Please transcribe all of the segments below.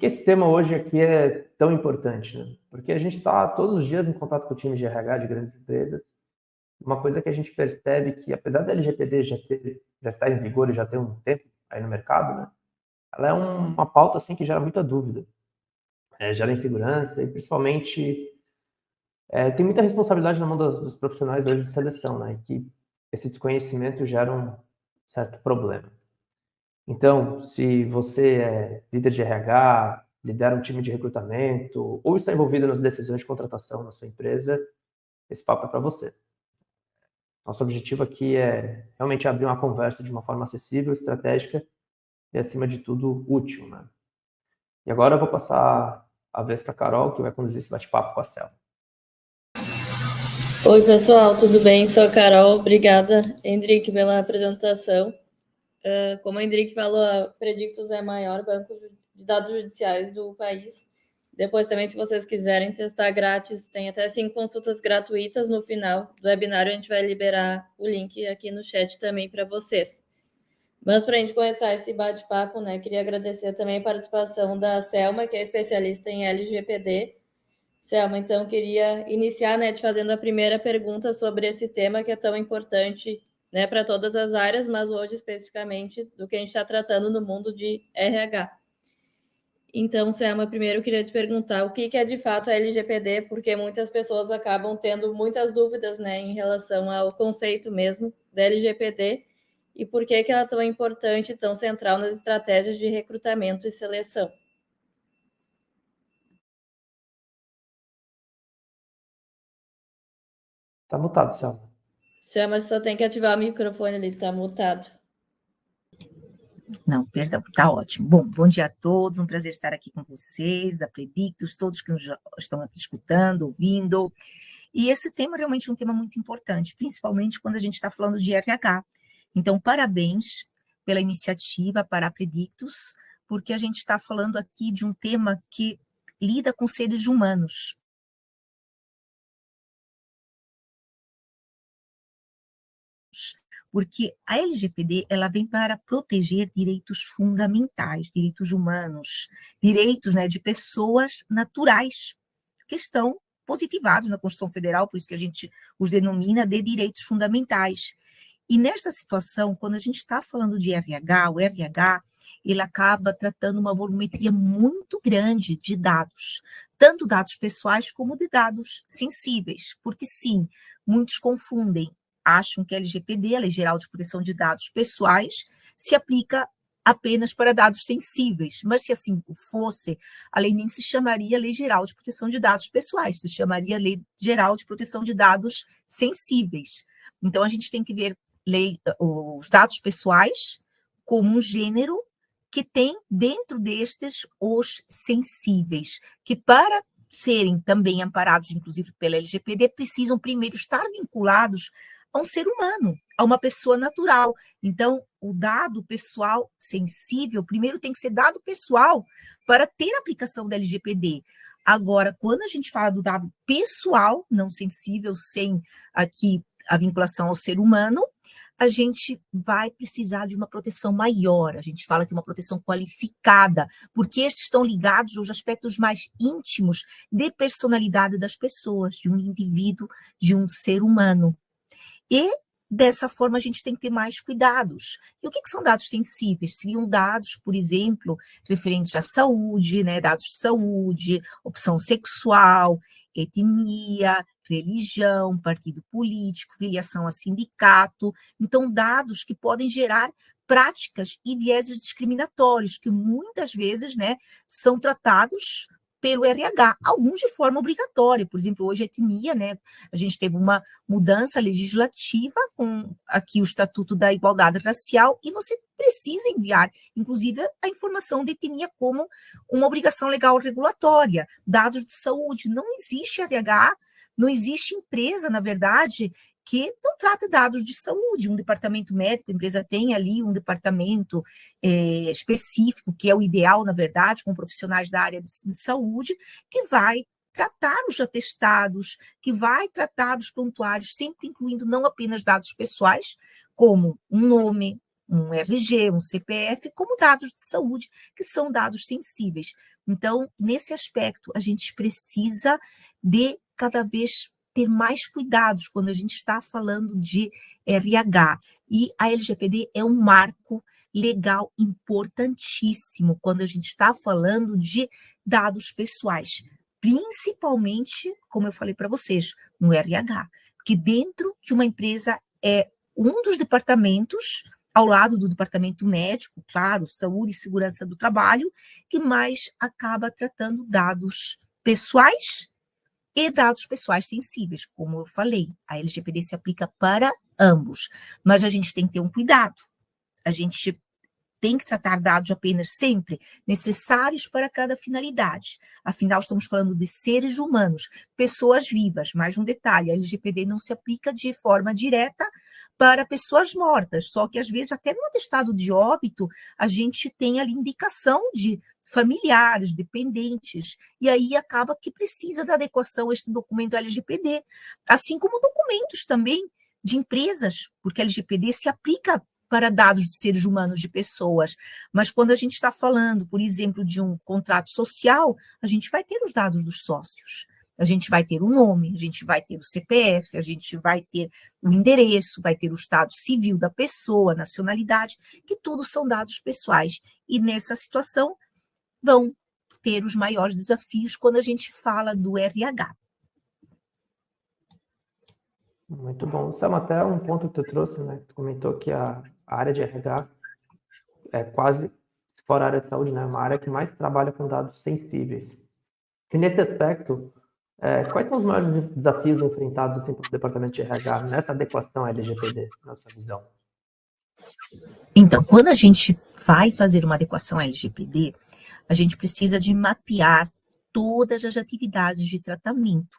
que esse tema hoje aqui é tão importante, né? Porque a gente está todos os dias em contato com o time de RH de grandes empresas. Uma coisa que a gente percebe que, apesar da LGPD já estar em vigor e já ter um tempo aí no mercado, né? Ela é uma pauta assim que gera muita dúvida, gera insegurança e principalmente tem muita responsabilidade na mão dos profissionais hoje de seleção, né? Que esse desconhecimento gera um certo problema. Então, se você é líder de RH, lidera um time de recrutamento ou está envolvido nas decisões de contratação na sua empresa, esse papo é para você. Nosso objetivo aqui é realmente abrir uma conversa de uma forma acessível, estratégica e, acima de tudo, útil, né? E agora eu vou passar a vez para a Carol, que vai conduzir esse bate-papo com a Selma. Oi, pessoal, tudo bem? Sou a Carol. Obrigada, Hendrik, pela apresentação. Como o Hendrik falou, a Predictus é o maior banco de dados judiciais do país. Depois também, se vocês quiserem testar grátis, tem até 5 consultas gratuitas no final do webinário. A gente vai liberar o link aqui no chat também para vocês. Mas para a gente começar esse bate-papo, né, queria agradecer também a participação da Selma, que é especialista em LGPD. Selma, então queria iniciar, né, te fazendo a primeira pergunta sobre esse tema que é tão importante, né, para todas as áreas, mas hoje especificamente do que a gente está tratando no mundo de RH. Então, Selma, primeiro eu queria te perguntar o que é de fato a LGPD, porque muitas pessoas acabam tendo muitas dúvidas, né, em relação ao conceito mesmo da LGPD e por que ela é tão importante, tão central nas estratégias de recrutamento e seleção. Tá mutado, Selma. Selma, só tem que ativar o microfone ali, tá mutado. Não, perdão, tá ótimo. Bom dia a todos, um prazer estar aqui com vocês, da Predictus, todos que estão aqui escutando, ouvindo. E esse tema realmente é um tema muito importante, principalmente quando a gente está falando de RH. Então, parabéns pela iniciativa para a Predictus, porque a gente está falando aqui de um tema que lida com seres humanos. Porque a LGPD ela vem para proteger direitos fundamentais, direitos humanos, direitos, né, de pessoas naturais, que estão positivados na Constituição Federal, por isso que a gente os denomina de direitos fundamentais. E nesta situação, quando a gente está falando de RH, o RH ele acaba tratando uma volumetria muito grande de dados, tanto dados pessoais como de dados sensíveis, porque sim, muitos confundem, acham que a LGPD, a Lei Geral de Proteção de Dados Pessoais, se aplica apenas para dados sensíveis, mas se assim fosse, a lei nem se chamaria Lei Geral de Proteção de Dados Pessoais, se chamaria Lei Geral de Proteção de Dados Sensíveis. Então, a gente tem que ver os dados pessoais como um gênero que tem dentro destes os sensíveis, que para serem também amparados, inclusive pela LGPD, precisam primeiro estar vinculados a um ser humano, a uma pessoa natural. Então, o dado pessoal sensível, primeiro tem que ser dado pessoal para ter aplicação da LGPD. Agora, quando a gente fala do dado pessoal, não sensível, sem aqui a vinculação ao ser humano, a gente vai precisar de uma proteção maior, a gente fala que uma proteção qualificada, porque estes estão ligados aos aspectos mais íntimos de personalidade das pessoas, de um indivíduo, de um ser humano. E, dessa forma, a gente tem que ter mais cuidados. E o que são dados sensíveis? Seriam dados, por exemplo, referentes à saúde, né? Dados de saúde, opção sexual, etnia, religião, partido político, filiação a sindicato. Então, dados que podem gerar práticas e vieses discriminatórios, que muitas vezes, né, são tratados pelo RH, alguns de forma obrigatória. Por exemplo, hoje a etnia, né, a gente teve uma mudança legislativa com aqui o Estatuto da Igualdade Racial e você precisa enviar, inclusive, a informação de etnia como uma obrigação legal regulatória. Dados de saúde, não existe RH, não existe empresa, na verdade, que não trata dados de saúde. Um departamento médico, a empresa tem ali um departamento específico, que é o ideal, na verdade, com profissionais da área de saúde, que vai tratar os atestados, que vai tratar os prontuários, sempre incluindo não apenas dados pessoais, como um nome, um RG, um CPF, como dados de saúde, que são dados sensíveis. Então, nesse aspecto, a gente precisa de cada vez ter mais cuidados quando a gente está falando de RH. E a LGPD é um marco legal importantíssimo quando a gente está falando de dados pessoais, principalmente, como eu falei para vocês, no RH, que dentro de uma empresa é um dos departamentos, ao lado do departamento médico, claro, saúde e segurança do trabalho, que mais acaba tratando dados pessoais e dados pessoais sensíveis. Como eu falei, a LGPD se aplica para ambos, mas a gente tem que ter um cuidado. A gente tem que tratar dados apenas sempre necessários para cada finalidade. Afinal, estamos falando de seres humanos, pessoas vivas. Mais um detalhe, a LGPD não se aplica de forma direta para pessoas mortas, só que às vezes até no atestado de óbito a gente tem ali indicação de familiares, dependentes, e aí acaba que precisa da adequação a este documento LGPD, assim como documentos também de empresas, porque a LGPD se aplica para dados de seres humanos, de pessoas, mas quando a gente está falando, por exemplo, de um contrato social, a gente vai ter os dados dos sócios, a gente vai ter o nome, a gente vai ter o CPF, a gente vai ter o endereço, vai ter o estado civil da pessoa, nacionalidade, que tudo são dados pessoais. E nessa situação vão ter os maiores desafios quando a gente fala do RH. Muito bom. Sam, até um ponto que tu trouxe, né? Tu comentou que a área de RH é quase, fora a área de saúde, né? Uma área que mais trabalha com dados sensíveis. E nesse aspecto, quais são os maiores desafios enfrentados assim, pelo departamento de RH nessa adequação à LGPD, na sua visão? Então, quando a gente vai fazer uma adequação à LGPD, a gente precisa de mapear todas as atividades de tratamento.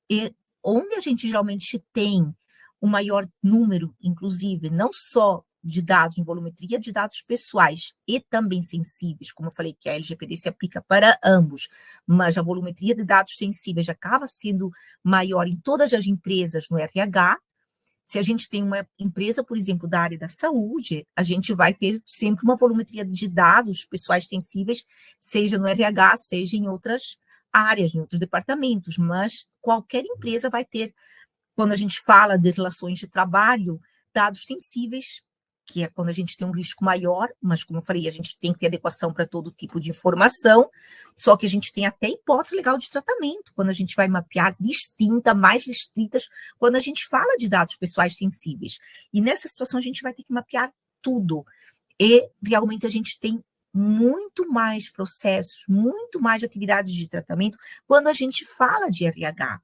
E onde a gente geralmente tem o maior número, inclusive, não só de dados em volumetria, de dados pessoais e também sensíveis, como eu falei que a LGPD se aplica para ambos, mas a volumetria de dados sensíveis acaba sendo maior em todas as empresas no RH. Se a gente tem uma empresa, por exemplo, da área da saúde, a gente vai ter sempre uma volumetria de dados pessoais sensíveis, seja no RH, seja em outras áreas, em outros departamentos, mas qualquer empresa vai ter, quando a gente fala de relações de trabalho, dados sensíveis, que é quando a gente tem um risco maior, mas como eu falei, a gente tem que ter adequação para todo tipo de informação, só que a gente tem até hipótese legal de tratamento, quando a gente vai mapear distinta, mais restritas, quando a gente fala de dados pessoais sensíveis. E nessa situação a gente vai ter que mapear tudo. E realmente a gente tem muito mais processos, muito mais atividades de tratamento quando a gente fala de RH.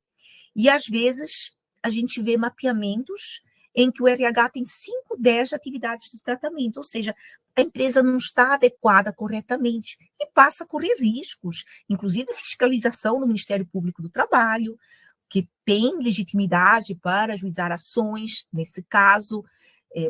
E às vezes a gente vê mapeamentos em que o RH tem 5, 10 atividades de tratamento, ou seja, a empresa não está adequada corretamente e passa a correr riscos, inclusive fiscalização do Ministério Público do Trabalho, que tem legitimidade para ajuizar ações nesse caso,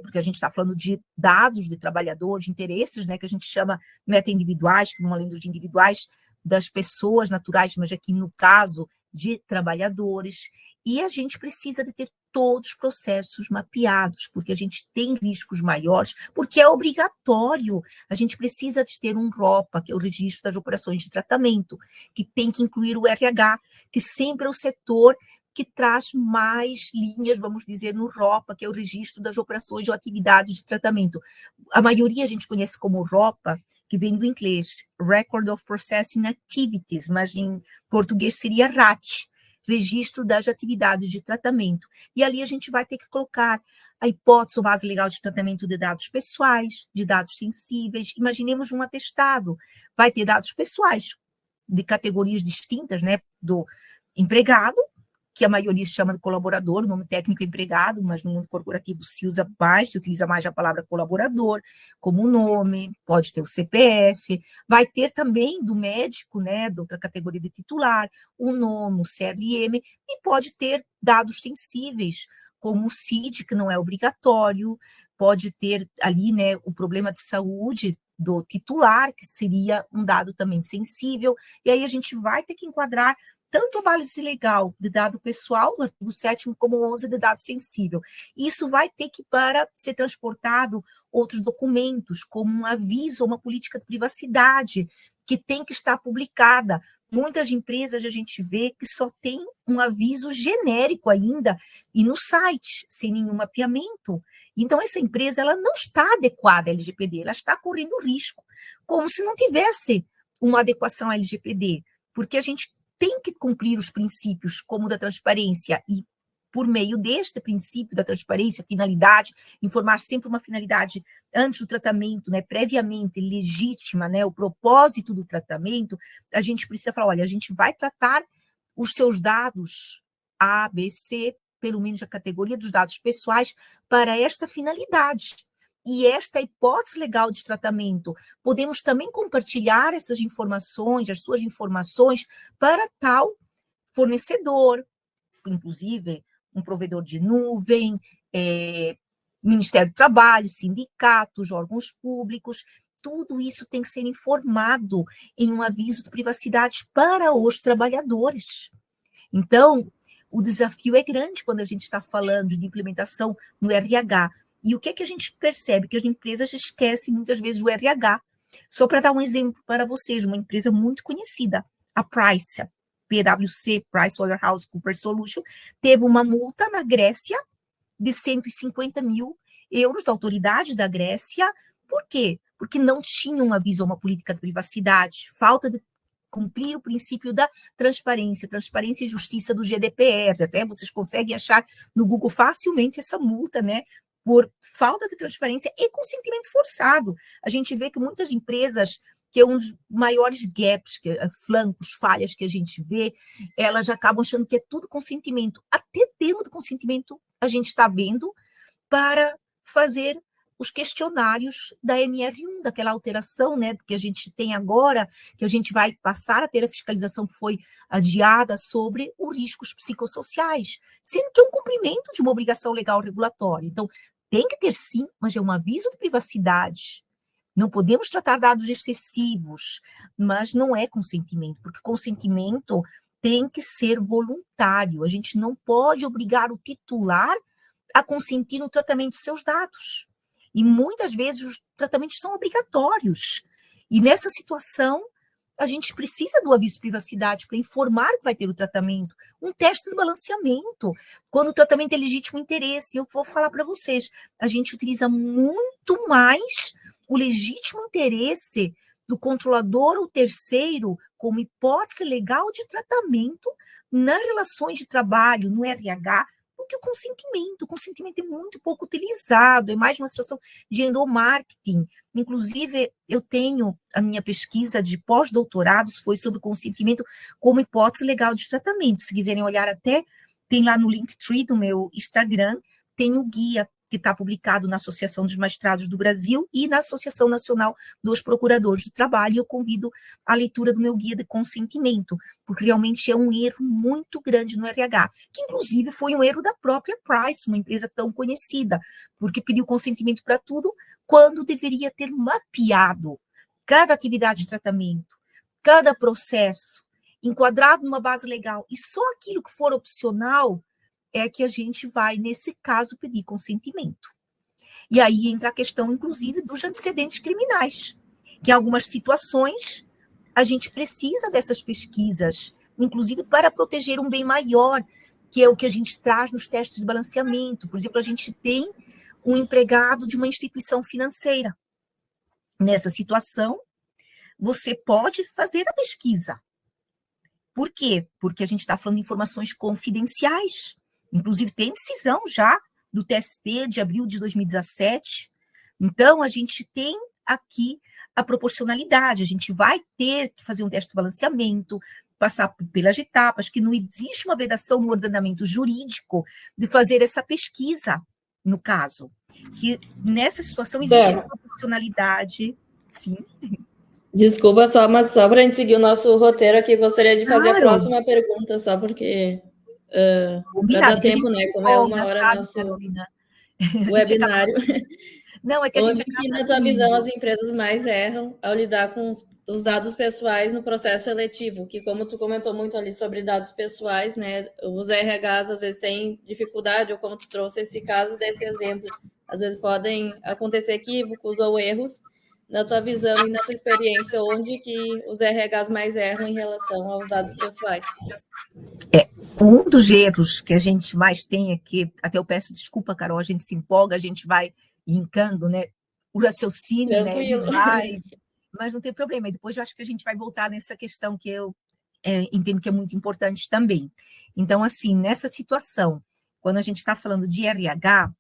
porque a gente está falando de dados de trabalhador, de interesses, né, que a gente chama meta-individuais, que não além dos individuais, das pessoas naturais, mas aqui no caso de trabalhadores, e a gente precisa de ter todos os processos mapeados, porque a gente tem riscos maiores, porque é obrigatório, a gente precisa de ter um ROPA, que é o Registro das Operações de Tratamento, que tem que incluir o RH, que sempre é o setor que traz mais linhas, vamos dizer, no ROPA, que é o Registro das Operações ou Atividades de Tratamento. A maioria a gente conhece como ROPA, que vem do inglês, Record of Processing Activities, mas em português seria RAT, Registro das Atividades de Tratamento. E ali a gente vai ter que colocar a hipótese ou base legal de tratamento de dados pessoais, de dados sensíveis. Imaginemos um atestado, vai ter dados pessoais de categorias distintas, né, do empregado, que a maioria chama de colaborador, o nome técnico é empregado, mas no mundo corporativo se utiliza mais a palavra colaborador, como nome, pode ter o CPF, vai ter também do médico, né, de outra categoria de titular, o nome, o CRM, e pode ter dados sensíveis, como o CID, que não é obrigatório, pode ter ali, né, o problema de saúde do titular, que seria um dado também sensível, e aí a gente vai ter que enquadrar tanto a base legal de dado pessoal, no artigo 7º, como o 11 de dado sensível. Isso vai ter que, para ser transportado outros documentos, como um aviso ou uma política de privacidade, que tem que estar publicada. Muitas empresas a gente vê que só tem um aviso genérico ainda, e no site, sem nenhum mapeamento. Então, essa empresa ela não está adequada à LGPD, ela está correndo risco, como se não tivesse uma adequação à LGPD, porque a gente tem que cumprir os princípios como o da transparência e, por meio deste princípio da transparência, finalidade, informar sempre uma finalidade antes do tratamento, né, previamente legítima, né, o propósito do tratamento, a gente precisa falar, olha, a gente vai tratar os seus dados A, B, C, pelo menos a categoria dos dados pessoais, para esta finalidade. E esta hipótese legal de tratamento, podemos também compartilhar essas informações, as suas informações, para tal fornecedor, inclusive um provedor de nuvem, Ministério do Trabalho, sindicatos, órgãos públicos, tudo isso tem que ser informado em um aviso de privacidade para os trabalhadores. Então, o desafio é grande quando a gente está falando de implementação no RH. E o que é que a gente percebe? Que as empresas esquecem muitas vezes o RH. Só para dar um exemplo para vocês, uma empresa muito conhecida, a Price, PwC, PricewaterhouseCoopers Solutions, teve uma multa na Grécia de 150 mil euros da autoridade da Grécia. Por quê? Porque não tinha um aviso, uma política de privacidade, falta de cumprir o princípio da transparência e justiça do GDPR. Até vocês conseguem achar no Google facilmente essa multa, né? Por falta de transparência e consentimento forçado. A gente vê que muitas empresas, que é um dos maiores gaps, flancos, falhas que a gente vê, elas já acabam achando que é tudo consentimento. Até termo de consentimento a gente está vendo para fazer os questionários da NR1, daquela alteração, né, que a gente tem agora, que a gente vai passar a ter a fiscalização que foi adiada sobre os riscos psicossociais, sendo que é um cumprimento de uma obrigação legal regulatória. Então, tem que ter sim, mas é um aviso de privacidade. Não podemos tratar dados excessivos, mas não é consentimento, porque consentimento tem que ser voluntário. A gente não pode obrigar o titular a consentir no tratamento dos seus dados. E muitas vezes os tratamentos são obrigatórios. E nessa situação, a gente precisa do aviso de privacidade para informar que vai ter o tratamento, um teste de balanceamento, quando o tratamento é legítimo interesse. Eu vou falar para vocês, a gente utiliza muito mais o legítimo interesse do controlador ou terceiro como hipótese legal de tratamento nas relações de trabalho, no RH, do que o consentimento. O consentimento é muito pouco utilizado, é mais uma situação de endomarketing. Inclusive, eu tenho a minha pesquisa de pós-doutorados, foi sobre consentimento como hipótese legal de tratamento. Se quiserem olhar até, tem lá no Linktree do meu Instagram, tem o guia que está publicado na Associação dos Magistrados do Brasil e na Associação Nacional dos Procuradores de Trabalho. Eu convido a leitura do meu guia de consentimento, porque realmente é um erro muito grande no RH, que inclusive foi um erro da própria Price, uma empresa tão conhecida, porque pediu consentimento para tudo, quando deveria ter mapeado cada atividade de tratamento, cada processo, enquadrado numa base legal, e só aquilo que for opcional é que a gente vai, nesse caso, pedir consentimento. E aí entra a questão, inclusive, dos antecedentes criminais, que em algumas situações a gente precisa dessas pesquisas, inclusive para proteger um bem maior, que é o que a gente traz nos testes de balanceamento. Por exemplo, a gente tem um empregado de uma instituição financeira. Nessa situação, você pode fazer a pesquisa. Por quê? Porque a gente está falando de informações confidenciais. Inclusive, tem decisão já do TST de abril de 2017. Então, a gente tem aqui a proporcionalidade. A gente vai ter que fazer um teste de balanceamento, passar pelas etapas, que não existe uma vedação no ordenamento jurídico de fazer essa pesquisa, no caso. Que nessa situação existe uma proporcionalidade. Sim. Desculpa só, mas só para a gente seguir o nosso roteiro aqui, gostaria de fazer a próxima pergunta, só porque para dar tempo, né? Como é uma hora nosso webinário. Não, é que a Onde gente que, na tua visão, as empresas mais erram ao lidar com os dados pessoais no processo seletivo? Que, como tu comentou muito ali sobre dados pessoais, né? Os RHs, às vezes, têm dificuldade, ou como tu trouxe esse caso desse exemplo, às vezes podem acontecer equívocos ou erros. Na tua visão e na tua experiência, onde que os RHs mais erram em relação aos dados pessoais? Um dos erros que a gente mais tem aqui, até eu peço desculpa, Carol, a gente se empolga, a gente vai linkando, né, o raciocínio, né, ele vai, mas não tem problema. E depois eu acho que a gente vai voltar nessa questão que eu entendo que é muito importante também. Então, assim, nessa situação, quando a gente está falando de RH,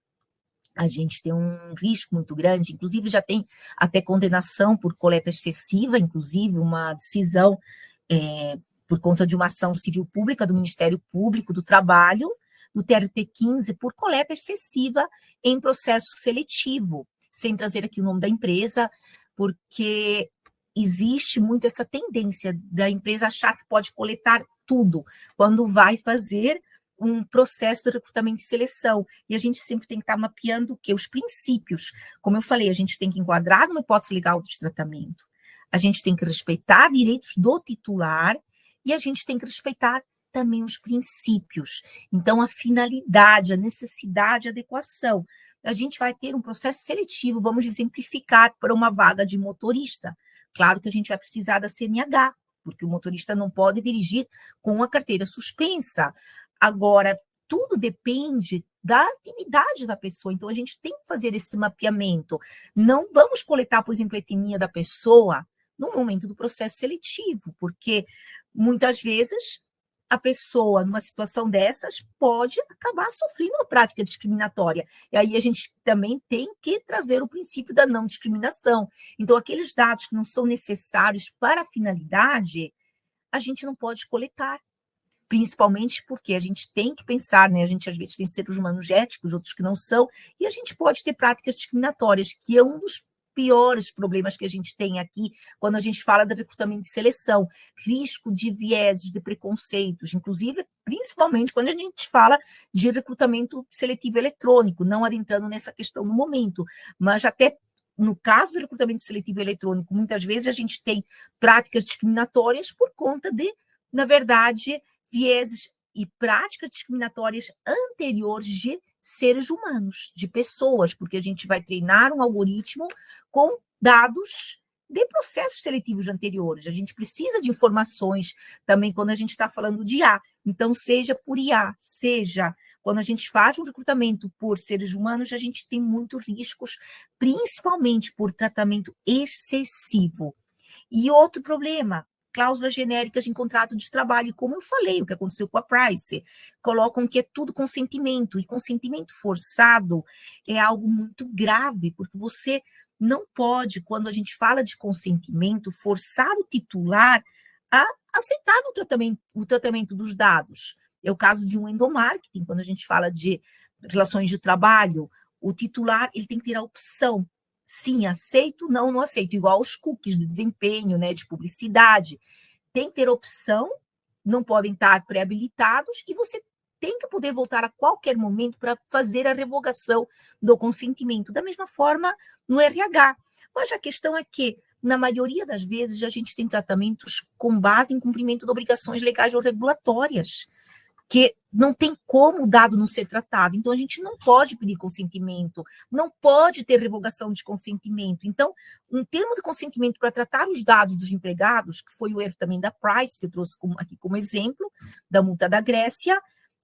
a gente tem um risco muito grande, inclusive já tem até condenação por coleta excessiva, inclusive uma decisão por conta de uma ação civil pública do Ministério Público do Trabalho, do TRT-15, por coleta excessiva em processo seletivo, sem trazer aqui o nome da empresa, porque existe muito essa tendência da empresa achar que pode coletar tudo quando vai fazer um processo de recrutamento e seleção. E a gente sempre tem que estar mapeando o quê? Os princípios. Como eu falei, a gente tem que enquadrar numa hipótese legal de tratamento, a gente tem que respeitar direitos do titular e a gente tem que respeitar também os princípios. Então, a finalidade, a necessidade, a adequação. A gente vai ter um processo seletivo, vamos exemplificar, para uma vaga de motorista. Claro que a gente vai precisar da CNH, porque o motorista não pode dirigir com a carteira suspensa. Agora, tudo depende da atividade da pessoa, então a gente tem que fazer esse mapeamento. Não vamos coletar, por exemplo, a etnia da pessoa no momento do processo seletivo, porque muitas vezes a pessoa, numa situação dessas, pode acabar sofrendo uma prática discriminatória. E aí a gente também tem que trazer o princípio da não discriminação. Então, aqueles dados que não são necessários para a finalidade, a gente não pode coletar. Principalmente porque a gente tem que pensar, né? A gente às vezes tem seres humanos éticos, outros que não são, e a gente pode ter práticas discriminatórias, que é um dos piores problemas que a gente tem aqui quando a gente fala de recrutamento e seleção, risco de vieses, de preconceitos, inclusive, principalmente quando a gente fala de recrutamento seletivo eletrônico, não adentrando nessa questão no momento, mas até no caso do recrutamento seletivo eletrônico, muitas vezes a gente tem práticas discriminatórias por conta de, na verdade, vieses e práticas discriminatórias anteriores de seres humanos, de pessoas, porque a gente vai treinar um algoritmo com dados de processos seletivos anteriores. A gente precisa de informações também quando a gente está falando de IA. Então, seja por IA, seja quando a gente faz um recrutamento por seres humanos, a gente tem muitos riscos, principalmente por tratamento excessivo. E outro problema, cláusulas genéricas em contrato de trabalho, como eu falei, o que aconteceu com a Price, colocam que é tudo consentimento, e consentimento forçado é algo muito grave, porque você não pode, quando a gente fala de consentimento, forçar o titular a aceitar o tratamento dos dados. É o caso de um endomarketing, quando a gente fala de relações de trabalho, o titular ele tem que ter a opção. Sim, aceito, não aceito, igual aos cookies de desempenho, né, de publicidade. Tem que ter opção, não podem estar pré-habilitados, e você tem que poder voltar a qualquer momento para fazer a revogação do consentimento. Da mesma forma, no RH. Mas a questão é que, na maioria das vezes, a gente tem tratamentos com base em cumprimento de obrigações legais ou regulatórias, que não tem como o dado não ser tratado. Então, a gente não pode pedir consentimento, não pode ter revogação de consentimento. Então, um termo de consentimento para tratar os dados dos empregados, que foi o erro também da Price, que eu trouxe aqui como exemplo, da multa da Grécia,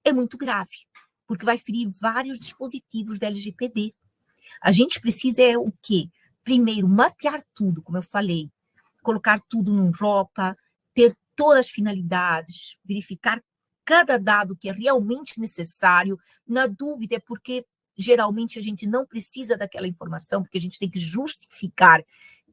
é muito grave, porque vai ferir vários dispositivos da LGPD. A gente precisa o quê? Primeiro, mapear tudo, como eu falei, colocar tudo num ROPA, ter todas as finalidades, verificar cada dado que é realmente necessário. Na dúvida, é porque geralmente a gente não precisa daquela informação, porque a gente tem que justificar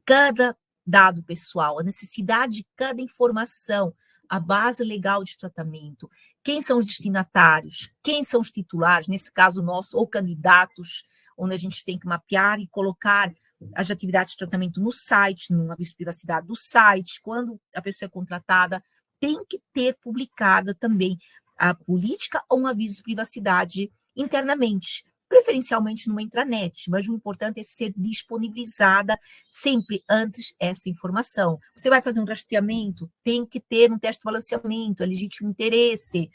cada dado pessoal, a necessidade de cada informação, a base legal de tratamento, quem são os destinatários, quem são os titulares, nesse caso nosso, ou candidatos, onde a gente tem que mapear e colocar as atividades de tratamento no site, no aviso de privacidade do site, quando a pessoa é contratada, tem que ter publicada também a política ou um aviso de privacidade internamente, preferencialmente numa intranet, mas o importante é ser disponibilizada sempre antes essa informação. Você vai fazer um rastreamento, tem que ter um teste de balanceamento, é legítimo interesse,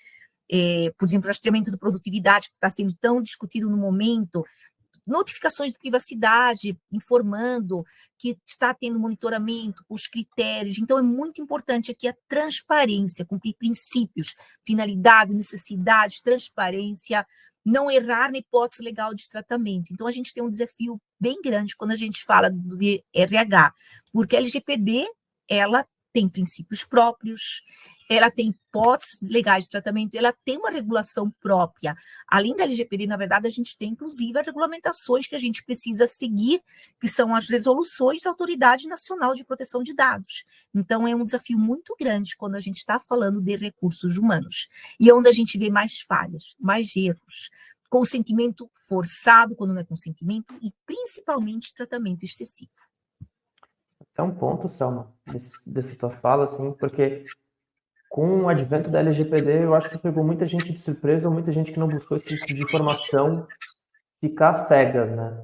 por exemplo, rastreamento de produtividade, que está sendo tão discutido no momento, notificações de privacidade, informando que está tendo monitoramento, os critérios. Então, é muito importante aqui a transparência, cumprir princípios, finalidade, necessidade, transparência, não errar na hipótese legal de tratamento. Então, a gente tem um desafio bem grande quando a gente fala do RH, porque a LGPD, ela tem princípios próprios, ela tem hipóteses legais de tratamento, ela tem uma regulação própria. Além da LGPD, na verdade, a gente tem, inclusive, as regulamentações que a gente precisa seguir, que são as resoluções da Autoridade Nacional de Proteção de Dados. Então, é um desafio muito grande quando a gente está falando de recursos humanos. E é onde a gente vê mais falhas, mais erros, consentimento forçado, quando não é consentimento, e, principalmente, tratamento excessivo. É um ponto, Selma, dessa tua fala, assim, porque com o advento da LGPD, eu acho que pegou muita gente de surpresa ou muita gente que não buscou esse tipo de informação ficar cegas, né?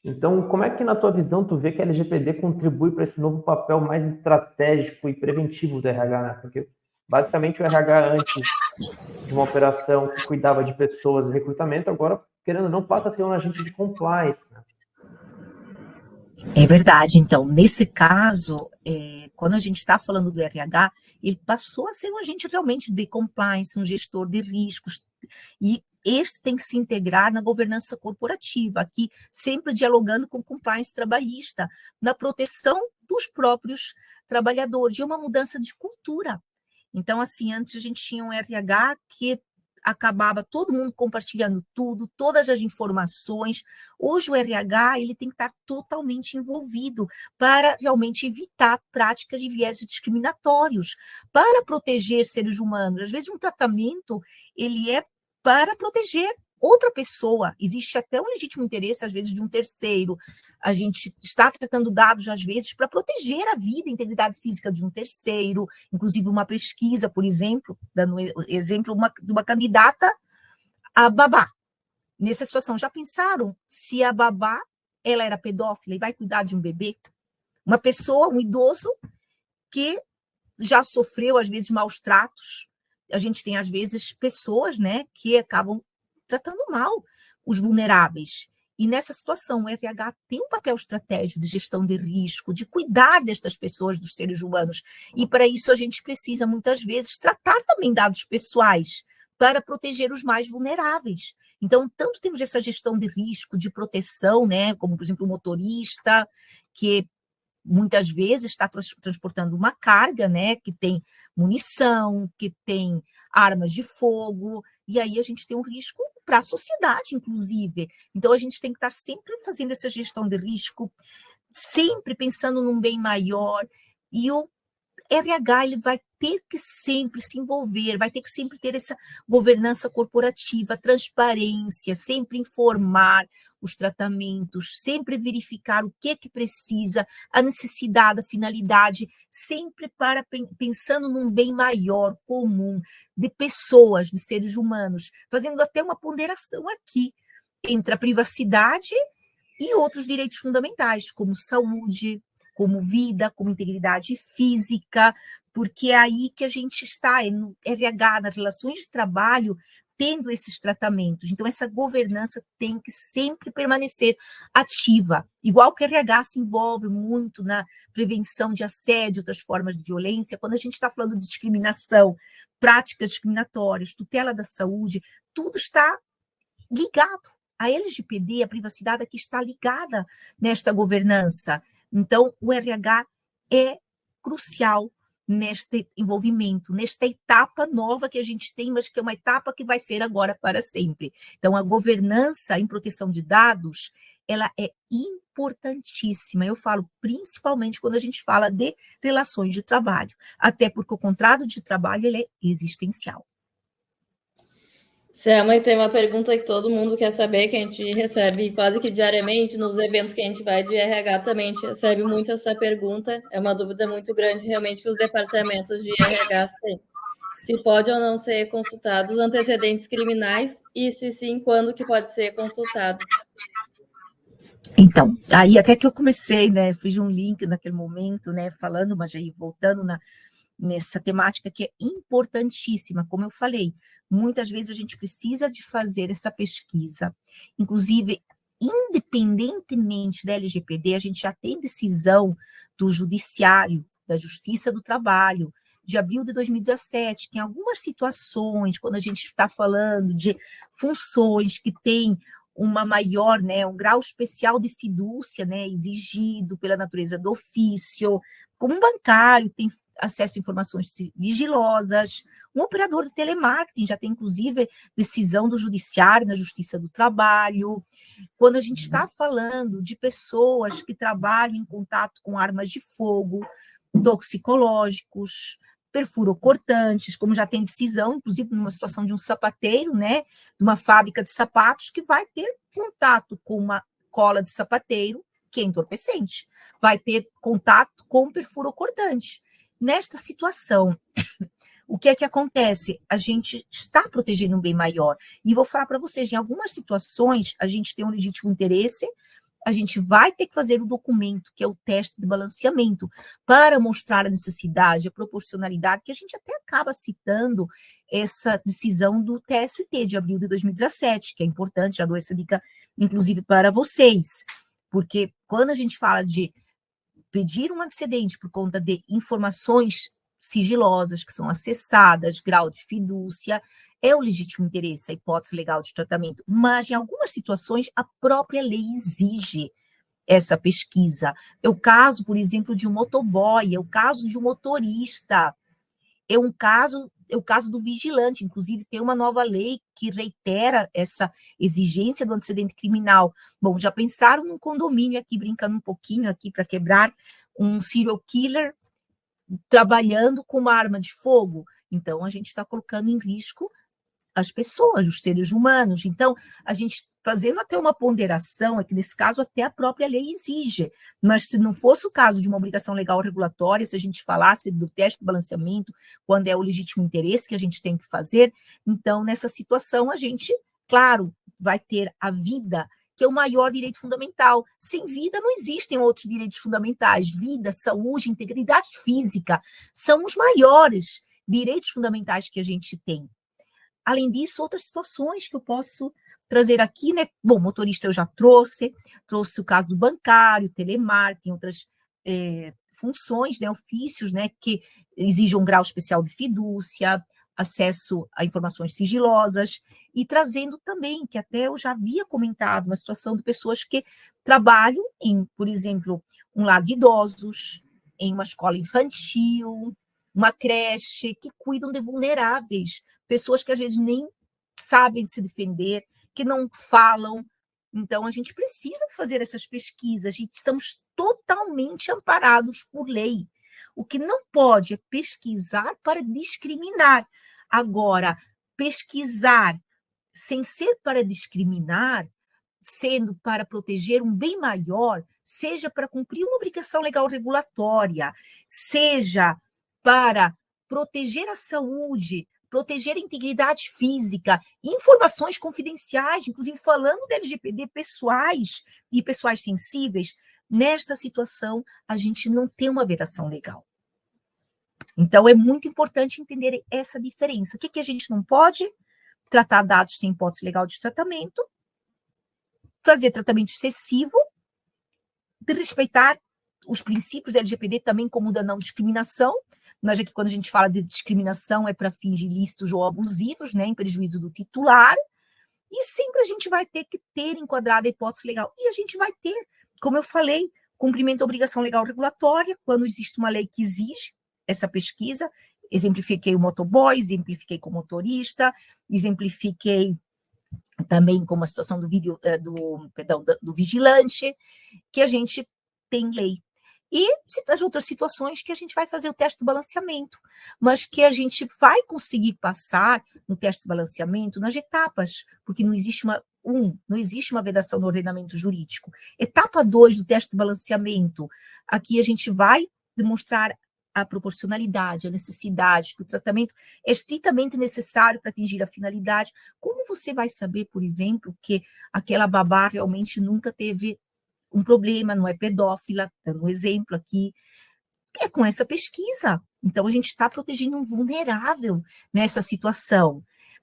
Então, como é que, na tua visão, tu vê que a LGPD contribui para esse novo papel mais estratégico e preventivo do RH, né? Porque, basicamente, o RH, antes de uma operação que cuidava de pessoas e recrutamento, agora, querendo ou não, passa a ser um agente de compliance, né? É verdade. Então, nesse caso, quando a gente está falando do RH, ele passou a ser um agente realmente de compliance, um gestor de riscos, e este tem que se integrar na governança corporativa, aqui sempre dialogando com compliance trabalhista, na proteção dos próprios trabalhadores, e uma mudança de cultura. Então, assim, antes a gente tinha um RH que acabava todo mundo compartilhando tudo, todas as informações. Hoje o RH ele tem que estar totalmente envolvido para realmente evitar práticas de viés discriminatórios, para proteger seres humanos. Às vezes um tratamento ele é para proteger outra pessoa. Existe até um legítimo interesse, às vezes, de um terceiro. A gente está tratando dados, às vezes, para proteger a vida e a integridade física de um terceiro. Inclusive, uma pesquisa, por exemplo, dando exemplo de uma candidata a babá. Nessa situação, já pensaram se a babá ela era pedófila e vai cuidar de um bebê? Uma pessoa, um idoso, que já sofreu, às vezes, maus tratos. A gente tem, às vezes, pessoas, né, que acabam tratando mal os vulneráveis. E nessa situação, o RH tem um papel estratégico de gestão de risco, de cuidar destas pessoas, dos seres humanos. E para isso a gente precisa, muitas vezes, tratar também dados pessoais para proteger os mais vulneráveis. Então, tanto temos essa gestão de risco, de proteção, né, como, por exemplo, o motorista, que muitas vezes está transportando uma carga, né, que tem munição, que tem armas de fogo, e aí a gente tem um risco para a sociedade, inclusive. Então, a gente tem que estar sempre fazendo essa gestão de risco, sempre pensando num bem maior, e o RH ele vai ter que sempre se envolver, vai ter que sempre ter essa governança corporativa, transparência, sempre informar os tratamentos, sempre verificar o que precisa, a necessidade, a finalidade, sempre pensando num bem maior, comum, de pessoas, de seres humanos, fazendo até uma ponderação aqui entre a privacidade e outros direitos fundamentais, como saúde, como vida, como integridade física, porque é aí que a gente está, no RH, nas relações de trabalho, tendo esses tratamentos. Então, essa governança tem que sempre permanecer ativa. Igual que o RH se envolve muito na prevenção de assédio, outras formas de violência, quando a gente está falando de discriminação, práticas discriminatórias, tutela da saúde, tudo está ligado. A LGPD, a privacidade aqui está ligada nesta governança. Então, o RH é crucial neste envolvimento, nesta etapa nova que a gente tem, mas que é uma etapa que vai ser agora para sempre. Então, a governança em proteção de dados, ela é importantíssima. Eu falo principalmente quando a gente fala de relações de trabalho, até porque o contrato de trabalho ele é existencial. Selma, tem uma pergunta que todo mundo quer saber, que a gente recebe quase que diariamente nos eventos que a gente vai de RH também, a gente recebe muito essa pergunta, é uma dúvida muito grande realmente que os departamentos de RH têm. Se pode ou não ser consultado os antecedentes criminais e, se sim, quando que pode ser consultado? Então, aí até que eu comecei, né, fiz um link naquele momento, né, falando, mas aí voltando nessa temática que é importantíssima, como eu falei, muitas vezes a gente precisa de fazer essa pesquisa, inclusive independentemente da LGPD, a gente já tem decisão do Judiciário, da Justiça do Trabalho, de abril de 2017, que em algumas situações, quando a gente está falando de funções que têm uma maior, né, um grau especial de fidúcia, né, exigido pela natureza do ofício, como um bancário tem acesso a informações sigilosas, um operador de telemarketing já tem, inclusive, decisão do Judiciário na Justiça do Trabalho. Quando a gente está falando de pessoas que trabalham em contato com armas de fogo, toxicológicos, perfurocortantes, como já tem decisão, inclusive numa situação de um sapateiro, né, de uma fábrica de sapatos, que vai ter contato com uma cola de sapateiro, que é entorpecente, vai ter contato com perfurocortante. Nesta situação, o que é que acontece? A gente está protegendo um bem maior. E vou falar para vocês, em algumas situações, a gente tem um legítimo interesse, a gente vai ter que fazer o documento, que é o teste de balanceamento, para mostrar a necessidade, a proporcionalidade, que a gente até acaba citando essa decisão do TST de abril de 2017, que é importante, já dou essa dica, inclusive, para vocês, porque quando a gente fala de pedir um antecedente por conta de informações sigilosas que são acessadas, grau de fidúcia, é o legítimo interesse, a hipótese legal de tratamento, mas em algumas situações a própria lei exige essa pesquisa. É o caso, por exemplo, de um motoboy, é o caso de um motorista, é o caso do vigilante, inclusive tem uma nova lei que reitera essa exigência do antecedente criminal. Bom, já pensaram num condomínio aqui, brincando um pouquinho aqui para quebrar, um serial killer trabalhando com uma arma de fogo? Então, a gente está colocando em risco as pessoas, os seres humanos. Então, a gente fazendo até uma ponderação, é que nesse caso até a própria lei exige, mas se não fosse o caso de uma obrigação legal regulatória, se a gente falasse do teste de balanceamento, quando é o legítimo interesse que a gente tem que fazer, então, nessa situação, a gente, claro, vai ter a vida, que é o maior direito fundamental. Sem vida não existem outros direitos fundamentais. Vida, saúde, integridade física são os maiores direitos fundamentais que a gente tem. Além disso, outras situações que eu posso trazer aqui, né? Bom, motorista eu já trouxe o caso do bancário, telemarketing, outras funções, né, ofícios, né, que exigem um grau especial de fidúcia, acesso a informações sigilosas, e trazendo também, que até eu já havia comentado, uma situação de pessoas que trabalham em, por exemplo, um lar de idosos, em uma escola infantil, uma creche, que cuidam de vulneráveis, pessoas que às vezes nem sabem se defender, que não falam. Então, a gente precisa fazer essas pesquisas, estamos totalmente amparados por lei. O que não pode é pesquisar para discriminar. Agora, pesquisar sem ser para discriminar, sendo para proteger um bem maior, seja para cumprir uma obrigação legal regulatória, seja para proteger a saúde, proteger a integridade física, informações confidenciais, inclusive falando da LGPD, pessoais e pessoais sensíveis, nesta situação a gente não tem uma vedação legal. Então, é muito importante entender essa diferença. O que a gente não pode? Tratar dados sem hipótese legal de tratamento, fazer tratamento excessivo, de respeitar os princípios da LGPD também como da não discriminação, mas aqui quando a gente fala de discriminação é para fins ilícitos ou abusivos, né, em prejuízo do titular, e sempre a gente vai ter que ter enquadrada a hipótese legal. E a gente vai ter, como eu falei, cumprimento da obrigação legal regulatória, quando existe uma lei que exige essa pesquisa. Exemplifiquei o motoboy, exemplifiquei com o motorista, exemplifiquei também com a situação do vigilante, que a gente tem lei. E as outras situações que a gente vai fazer o teste de balanceamento, mas que a gente vai conseguir passar no teste de balanceamento nas etapas, porque não existe uma vedação no ordenamento jurídico. Etapa 2 do teste de balanceamento, aqui a gente vai demonstrar a proporcionalidade, a necessidade, que o tratamento é estritamente necessário para atingir a finalidade. Como você vai saber, por exemplo, que aquela babá realmente nunca teve um problema, não é pedófila, dando um exemplo aqui, é com essa pesquisa. Então, a gente está protegendo um vulnerável nessa situação.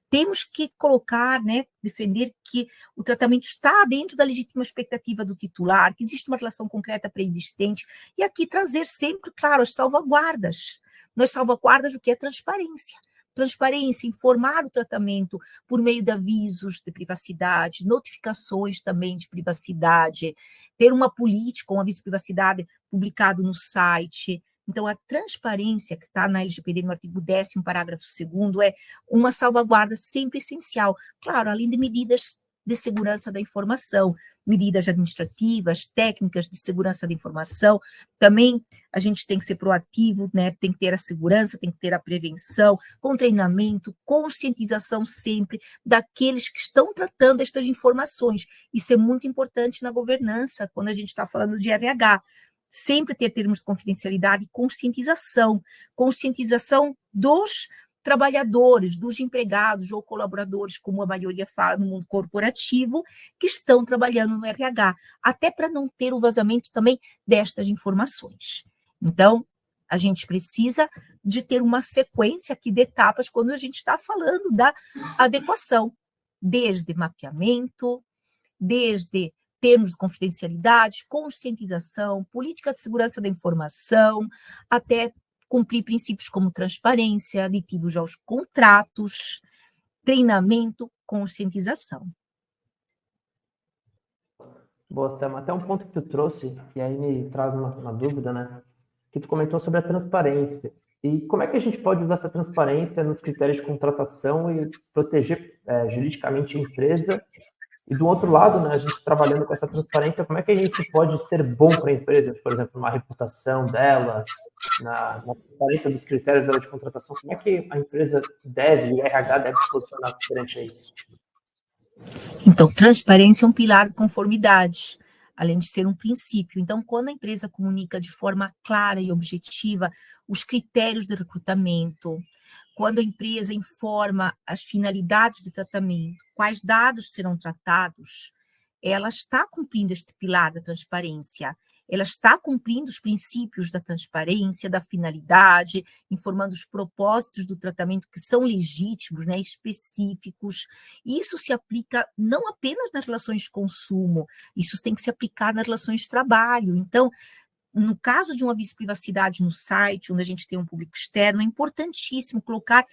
temos que colocar, né, defender que o tratamento está dentro da legítima expectativa do titular, que existe uma relação concreta pré-existente, e aqui trazer sempre, claro, as salvaguardas. Nas salvaguardas, o que é transparência? Transparência, informar o tratamento por meio de avisos de privacidade, notificações também de privacidade, ter uma política, um aviso de privacidade publicado no site. Então, a transparência que está na LGPD, no artigo 10º, parágrafo 2º, é uma salvaguarda sempre essencial. Claro, além de medidas de segurança da informação, medidas administrativas, técnicas de segurança da informação, também a gente tem que ser proativo, né? Tem que ter a segurança, tem que ter a prevenção, com treinamento, conscientização sempre daqueles que estão tratando estas informações. Isso é muito importante na governança, quando a gente está falando de RH. Sempre ter termos de confidencialidade e conscientização dos trabalhadores, dos empregados ou colaboradores, como a maioria fala no mundo corporativo, que estão trabalhando no RH, até para não ter o vazamento também destas informações. Então, a gente precisa de ter uma sequência aqui de etapas quando a gente está falando da adequação, desde mapeamento, desde termos de confidencialidade, conscientização, política de segurança da informação, até cumprir princípios como transparência, aditivos aos contratos, treinamento, conscientização. Boa, Thelma. Até um ponto que tu trouxe, e aí me traz uma dúvida, né? Que tu comentou sobre a transparência. E como é que a gente pode usar essa transparência nos critérios de contratação e proteger juridicamente a empresa? E do outro lado, né, a gente trabalhando com essa transparência, como é que a gente pode ser bom para a empresa, por exemplo, uma reputação dela, na transparência dos critérios dela de contratação, como é que a empresa deve, o RH deve se posicionar perante a isso? Então, transparência é um pilar de conformidade, além de ser um princípio. Então, quando a empresa comunica de forma clara e objetiva os critérios de recrutamento, quando a empresa informa as finalidades de tratamento, quais dados serão tratados, ela está cumprindo este pilar da transparência, ela está cumprindo os princípios da transparência, da finalidade, informando os propósitos do tratamento que são legítimos, né, específicos. Isso se aplica não apenas nas relações de consumo, isso tem que se aplicar nas relações de trabalho. Então, no caso de um aviso de privacidade no site, onde a gente tem um público externo, é importantíssimo colocar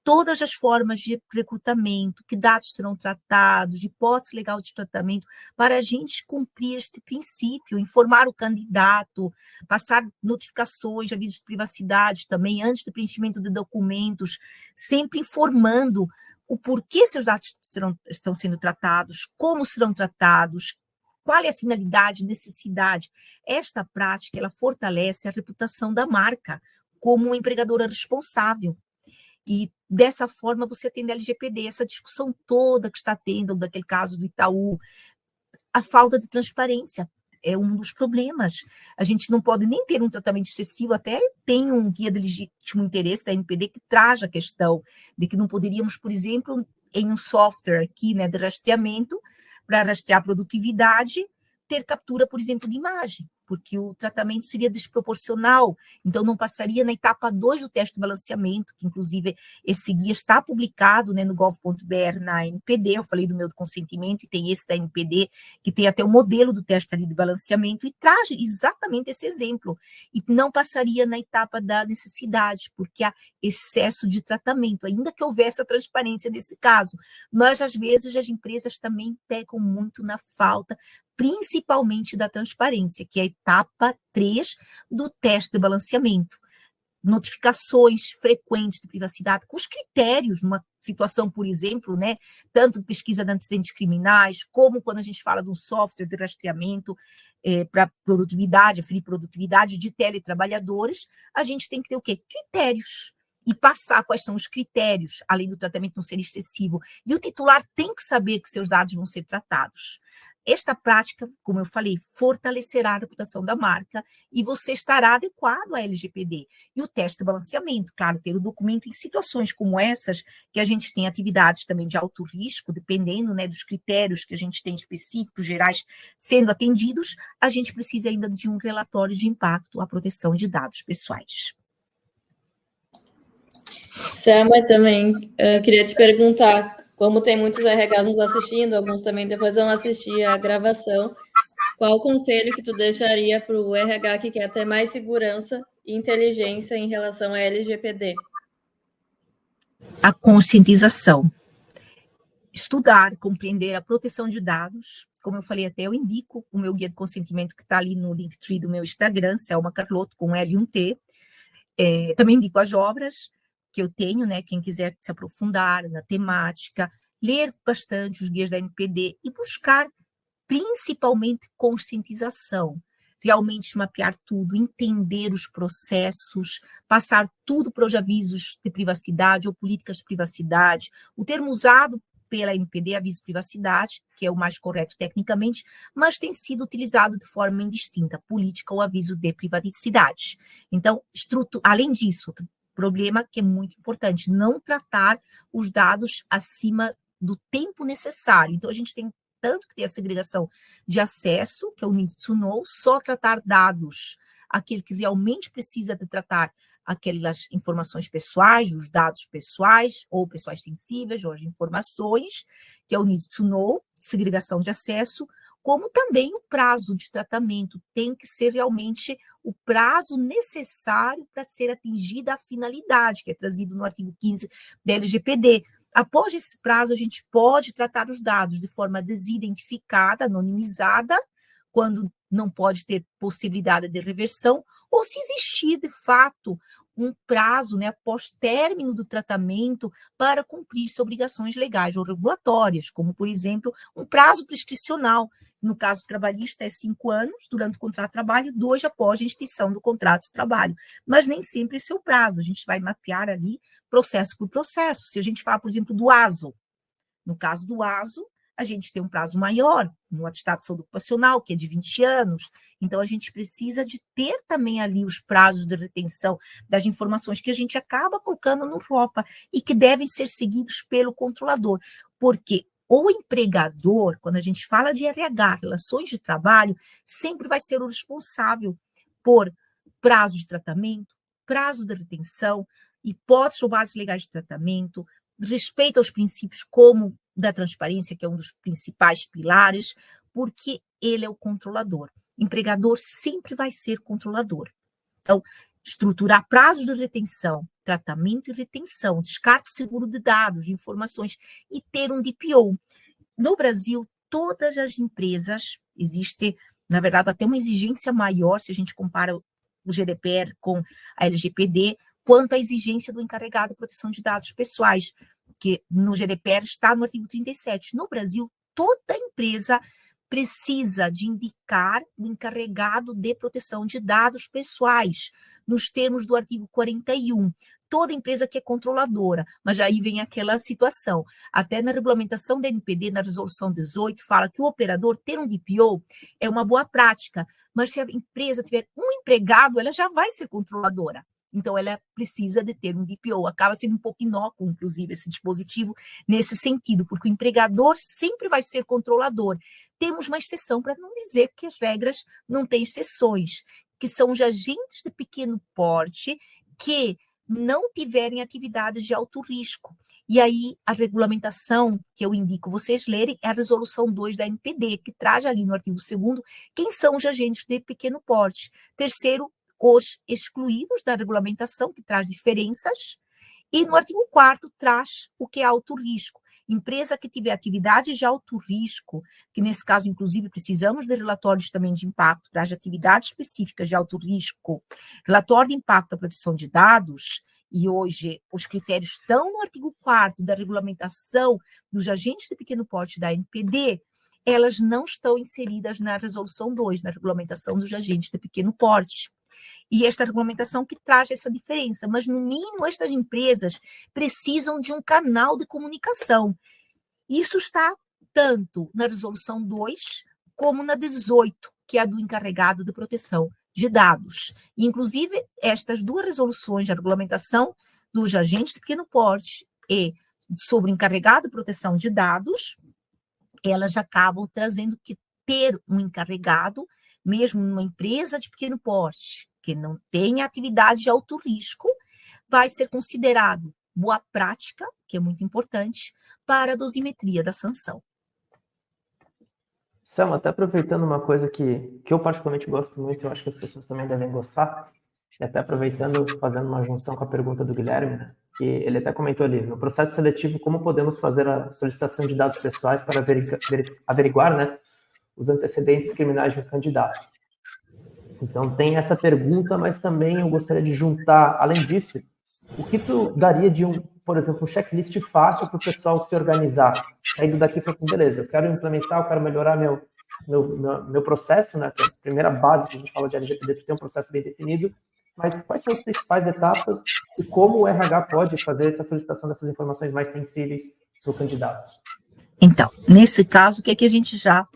todas as formas de recrutamento, que dados serão tratados, de hipótese legal de tratamento, para a gente cumprir este princípio, informar o candidato, passar notificações, avisos de privacidade também, antes do preenchimento de documentos, sempre informando o porquê seus dados estão sendo tratados, como serão tratados, qual é a finalidade, necessidade. Esta prática, ela fortalece a reputação da marca como uma empregadora responsável. E dessa forma você atende a LGPD, essa discussão toda que está tendo, daquele caso do Itaú, a falta de transparência é um dos problemas. A gente não pode nem ter um tratamento excessivo, até tem um guia de legítimo interesse da NPD que traz a questão de que não poderíamos, por exemplo, em um software aqui, né, de rastreamento, para rastrear a produtividade, ter captura, por exemplo, de imagem, porque o tratamento seria desproporcional, então não passaria na etapa 2 do teste de balanceamento, que inclusive esse guia está publicado, né, no gov.br, na NPD, eu falei do meu consentimento, e tem esse da NPD, que tem até o modelo do teste ali de balanceamento, e traz exatamente esse exemplo, e não passaria na etapa da necessidade, porque há excesso de tratamento, ainda que houvesse a transparência nesse caso, mas às vezes as empresas também pecam muito na falta, principalmente da transparência, que é a etapa 3 do teste de balanceamento. Notificações frequentes de privacidade, com os critérios, numa situação, por exemplo, né, tanto de pesquisa de antecedentes criminais, como quando a gente fala de um software de rastreamento para produtividade, aferir produtividade de teletrabalhadores, a gente tem que ter o quê? Critérios. E passar quais são os critérios, além do tratamento não ser excessivo. E o titular tem que saber que seus dados vão ser tratados. Esta prática, como eu falei, fortalecerá a reputação da marca e você estará adequado à LGPD. E o teste de balanceamento, claro, ter o documento em situações como essas, que a gente tem atividades também de alto risco, dependendo, né, dos critérios que a gente tem específicos, gerais, sendo atendidos, a gente precisa ainda de um relatório de impacto à proteção de dados pessoais. Selma, também queria te perguntar, como tem muitos RHs nos assistindo, alguns também depois vão assistir a gravação, qual o conselho que tu deixaria para o RH que quer ter mais segurança e inteligência em relação à LGPD? A conscientização. Estudar, compreender a proteção de dados. Como eu falei até, eu indico o meu guia de consentimento que está ali no Linktree do meu Instagram, Selma Carlotto, com L e um T. Também indico as obras que eu tenho, né? Quem quiser se aprofundar na temática, ler bastante os guias da NPD e buscar principalmente conscientização. Realmente mapear tudo, entender os processos, passar tudo para os avisos de privacidade ou políticas de privacidade. O termo usado pela NPD, aviso de privacidade, que é o mais correto tecnicamente, mas tem sido utilizado de forma indistinta, política ou aviso de privacidade. Então, além disso, outro problema que é muito importante, não tratar os dados acima do tempo necessário. Então, a gente tem tanto que ter a segregação de acesso, que é o Need to Know, só tratar dados, aquele que realmente precisa de tratar aquelas informações pessoais, os dados pessoais, ou pessoais sensíveis, ou as informações, que é o Need to Know, segregação de acesso, como também o prazo de tratamento tem que ser realmente o prazo necessário para ser atingida a finalidade, que é trazido no artigo 15 da LGPD. Após esse prazo, a gente pode tratar os dados de forma desidentificada, anonimizada, quando não pode ter possibilidade de reversão, ou se existir, de fato, um prazo, né, após término do tratamento para cumprir-se obrigações legais ou regulatórias, como, por exemplo, um prazo prescricional. No caso trabalhista, é 5 anos durante o contrato de trabalho, 2 após a extinção do contrato de trabalho. Mas nem sempre esse é o prazo. A gente vai mapear ali processo por processo. Se a gente fala, por exemplo, do ASO, no caso do ASO, a gente tem um prazo maior, no atestado de saúde ocupacional, que é de 20 anos. Então, a gente precisa de ter também ali os prazos de retenção das informações que a gente acaba colocando no ROPA e que devem ser seguidos pelo controlador. Porque o empregador, quando a gente fala de RH, relações de trabalho, sempre vai ser o responsável por prazo de tratamento, prazo de retenção, hipóteses ou bases legais de tratamento, respeito aos princípios como da transparência, que é um dos principais pilares, porque ele é o controlador. Empregador sempre vai ser controlador. Então, estruturar prazos de retenção, tratamento e retenção, descarte seguro de dados, de informações e ter um DPO. No Brasil, todas as empresas, existe, na verdade, até uma exigência maior, se a gente compara o GDPR com a LGPD, quanto à exigência do encarregado de proteção de dados pessoais, que no GDPR está no artigo 37. No Brasil, toda empresa precisa de indicar o encarregado de proteção de dados pessoais, nos termos do artigo 41. Toda empresa que é controladora, mas aí vem aquela situação. Até na regulamentação da NPD, na resolução 18, fala que o operador ter um DPO é uma boa prática, mas se a empresa tiver um empregado, ela já vai ser controladora. Então, ela precisa de ter um DPO. Acaba sendo um pouco inócuo, inclusive, esse dispositivo nesse sentido, porque o empregador sempre vai ser controlador. Temos uma exceção, para não dizer que as regras não têm exceções, que são os agentes de pequeno porte que não tiverem atividades de alto risco. E aí, a regulamentação que eu indico vocês lerem é a resolução 2 da NPD, que traz ali no artigo 2º quem são os agentes de pequeno porte. Terceiro, os excluídos da regulamentação, que traz diferenças, e no artigo 4º traz o que é alto risco. Empresa que tiver atividades de alto risco, que nesse caso, inclusive, precisamos de relatórios também de impacto para as atividades específicas de alto risco, relatório de impacto da proteção de dados, e hoje os critérios estão no artigo 4º da regulamentação dos agentes de pequeno porte da NPD, elas não estão inseridas na resolução 2, na regulamentação dos agentes de pequeno porte. E esta regulamentação que traz essa diferença, mas no mínimo estas empresas precisam de um canal de comunicação. Isso está tanto na resolução 2 como na 18, que é a do encarregado de proteção de dados. Inclusive, estas duas resoluções, a regulamentação dos agentes de pequeno porte e sobre o encarregado de proteção de dados, elas acabam trazendo que ter um encarregado, mesmo numa empresa de pequeno porte, que não tem atividade de alto risco, vai ser considerado boa prática, que é muito importante, para a dosimetria da sanção. Selma, até aproveitando uma coisa que eu particularmente gosto muito, eu acho que as pessoas também devem gostar, e até aproveitando, fazendo uma junção com a pergunta do Guilherme, né, que ele até comentou ali, no processo seletivo, como podemos fazer a solicitação de dados pessoais para averiguar, né, os antecedentes criminais de um candidato. Então tem essa pergunta, mas também eu gostaria de juntar, além disso, o que tu daria de por exemplo, um checklist fácil para o pessoal se organizar, saindo daqui e falar assim, beleza, eu quero implementar, eu quero melhorar meu processo, né, que é a primeira base que a gente fala de LGPD, tu tem um processo bem definido, mas quais são as principais etapas e como o RH pode fazer essa solicitação dessas informações mais sensíveis para o candidato? Então, nesse caso, o que é que a gente já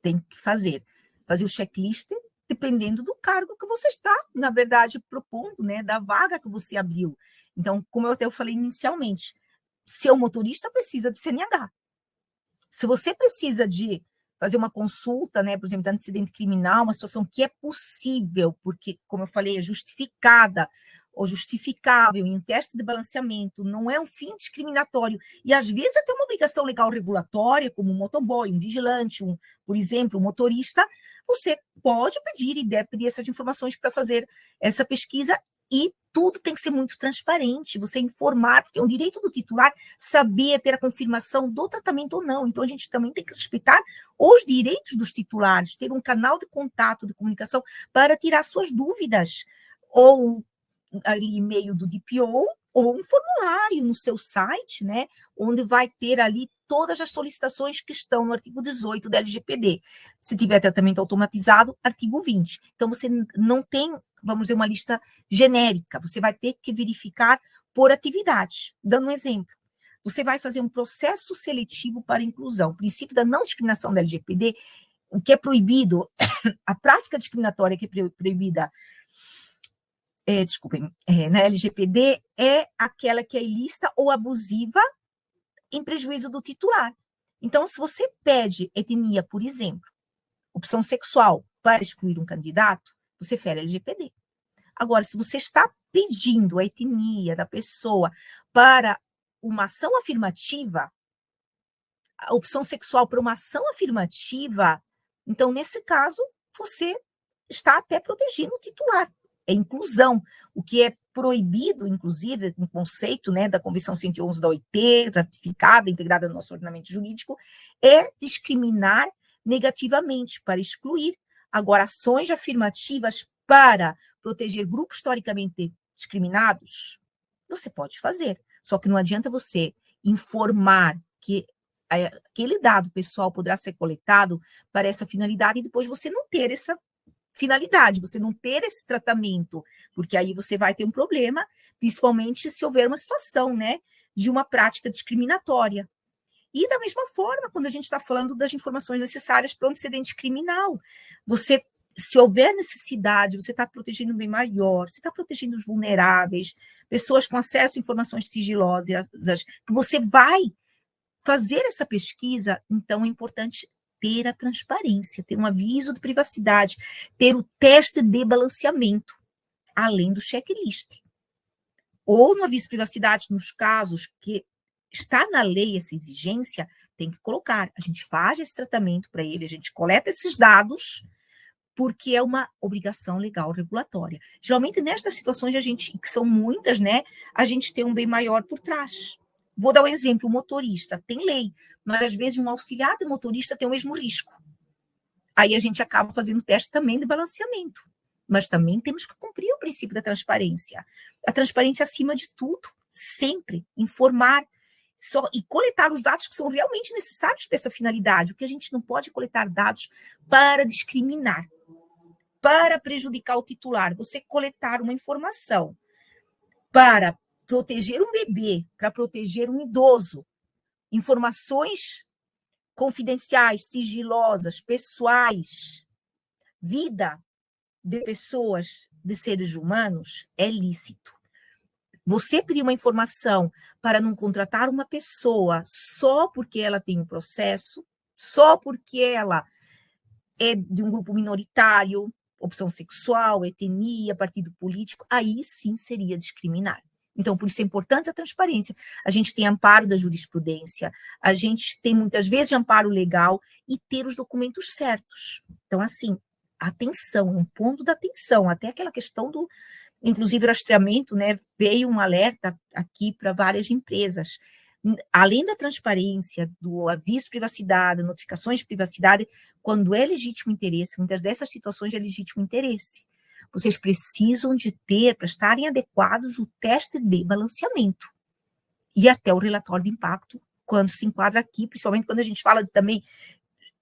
tem que fazer? Fazer o checklist dependendo do cargo que você está, na verdade, propondo, né, da vaga que você abriu. Então, como eu até falei inicialmente, seu motorista precisa de CNH. Se você precisa de fazer uma consulta, né, por exemplo, de antecedente criminal, uma situação que é possível, porque, como eu falei, é justificada ou justificável em um teste de balanceamento, não é um fim discriminatório, e às vezes até uma obrigação legal regulatória, como um motoboy, um vigilante, por exemplo, um motorista, você pode pedir e deve pedir essas informações para fazer essa pesquisa, e tudo tem que ser muito transparente, você informar, porque é um direito do titular saber, ter a confirmação do tratamento ou não. Então, a gente também tem que respeitar os direitos dos titulares, ter um canal de contato, de comunicação, para tirar suas dúvidas, ou e-mail do DPO, ou um formulário no seu site, né, onde vai ter ali todas as solicitações que estão no artigo 18 da LGPD. Se tiver tratamento automatizado, artigo 20. Então, você não tem, vamos dizer, uma lista genérica, você vai ter que verificar por atividade. Dando um exemplo, você vai fazer um processo seletivo para inclusão. O princípio da não discriminação da LGPD, o que é proibido, a prática discriminatória que é proibida na LGPD é aquela que é ilícita ou abusiva em prejuízo do titular. Então, se você pede etnia, por exemplo, opção sexual para excluir um candidato, você fere a LGPD. Agora, se você está pedindo a etnia da pessoa para uma ação afirmativa, a opção sexual para uma ação afirmativa, então, nesse caso, você está até protegendo o titular. É inclusão, o que é proibido, inclusive, no conceito, né, da Convenção 111 da OIT, ratificada, integrada no nosso ordenamento jurídico, é discriminar negativamente, para excluir. Agora, ações afirmativas para proteger grupos historicamente discriminados, você pode fazer. Só que não adianta você informar que aquele dado pessoal poderá ser coletado para essa finalidade e depois você não ter essa finalidade, você não ter esse tratamento, porque aí você vai ter um problema, principalmente se houver uma situação, né, de uma prática discriminatória. E da mesma forma, quando a gente está falando das informações necessárias para um antecedente criminal, você, se houver necessidade, você está protegendo um bem maior, você está protegendo os vulneráveis, pessoas com acesso a informações sigilosas, que você vai fazer essa pesquisa, então é importante ter a transparência, ter um aviso de privacidade, ter o teste de balanceamento, além do checklist. Ou no aviso de privacidade, nos casos que está na lei essa exigência, tem que colocar. A gente faz esse tratamento para ele, a gente coleta esses dados, porque é uma obrigação legal regulatória. Geralmente, nestas situações, que são muitas, né, a gente tem um bem maior por trás. Vou dar um exemplo, o motorista tem lei, mas às vezes um auxiliar de motorista tem o mesmo risco. Aí a gente acaba fazendo teste também de balanceamento, mas também temos que cumprir o princípio da transparência. A transparência acima de tudo, sempre informar e coletar os dados que são realmente necessários dessa finalidade, porque a gente não pode coletar dados para discriminar, para prejudicar o titular. Você coletar uma informação para proteger um bebê, para proteger um idoso, informações confidenciais, sigilosas, pessoais, vida de pessoas, de seres humanos, é lícito. Você pedir uma informação para não contratar uma pessoa só porque ela tem um processo, só porque ela é de um grupo minoritário, opção sexual, etnia, partido político, aí sim seria discriminar. Então, por isso é importante a transparência. A gente tem amparo da jurisprudência, a gente tem muitas vezes amparo legal e ter os documentos certos. Então, assim, atenção, é um ponto da atenção, até aquela questão do, inclusive, rastreamento, né? Veio um alerta aqui para várias empresas. Além da transparência, do aviso de privacidade, notificações de privacidade, quando é legítimo interesse, muitas dessas situações é legítimo interesse. Vocês precisam de ter, para estarem adequados, o teste de balanceamento e até o relatório de impacto, quando se enquadra aqui, principalmente quando a gente fala também